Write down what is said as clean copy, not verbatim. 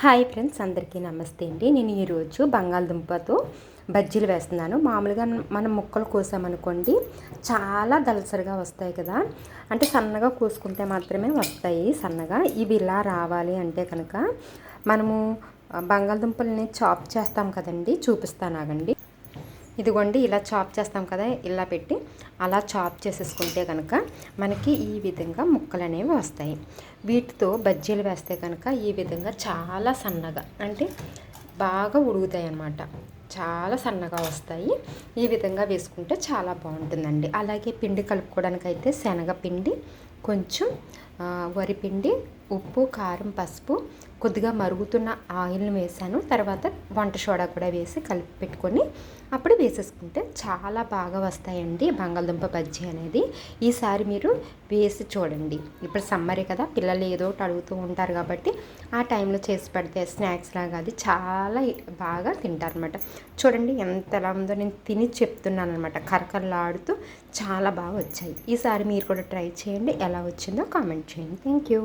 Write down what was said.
Hi friends, అందరికీ నమస్తే అండి. నేను ఈరోజు బంగాళదుంపతో బజ్జీలు వేస్తున్నాను. మామూలుగా మనం ముక్కలు కోసామనుకోండి చాలా దళసరిగా వస్తాయి కదా, అంటే సన్నగా కోసుకుంటే మాత్రమే వస్తాయి సన్నగా. ఇవి ఇలా రావాలి అంటే కనుక మనము బంగాళదుంపల్ని చాప్ చేస్తాం కదండి, చూపిస్తాను ఆగండి. ఇదిగోండి, ఇలా చాప్ చేస్తాం కదా, ఇలా పెట్టి అలా చాప్ చేసేసుకుంటే కనుక మనకి ఈ విధంగా ముక్కలు అనేవి వస్తాయి. వీటితో బజ్జీలు వేస్తే కనుక ఈ విధంగా చాలా సన్నగా, అంటే బాగా ఉడుగుతాయి అన్నమాట. చాలా సన్నగా వస్తాయి. ఈ విధంగా వేసుకుంటే చాలా బాగుంటుందండి. అలాగే పిండి కలుపుకోవడానికి అయితే శనగపిండి, కొంచెం వరిపిండి, ఉప్పు, కారం, పసుపు, కొద్దిగా మరుగుతున్న ఆయిల్ని వేసాను. తర్వాత వంట సోడా కూడా వేసి కలిపి పెట్టుకొని అప్పుడు వేసేసుకుంటే చాలా బాగా వస్తాయండి బంగాళదుంప బజ్జీ అనేది. ఈసారి మీరు వేసి చూడండి. ఇప్పుడు సమ్మరే కదా, పిల్లలు ఏదో ఒకటి అడుగుతూ ఉంటారు కాబట్టి ఆ టైంలో చేసి పెడితే స్నాక్స్ లాగా అది చాలా బాగా తింటారనమాట. చూడండి ఎంత ఎలా ఉందో, నేను తిని చెప్తున్నాను అనమాట. కరకరలాడుతూ చాలా బాగా వచ్చాయి. ఈసారి మీరు కూడా ట్రై చేయండి. ఎలా వచ్చిందో కామెంట్ చేయండి. Thank you.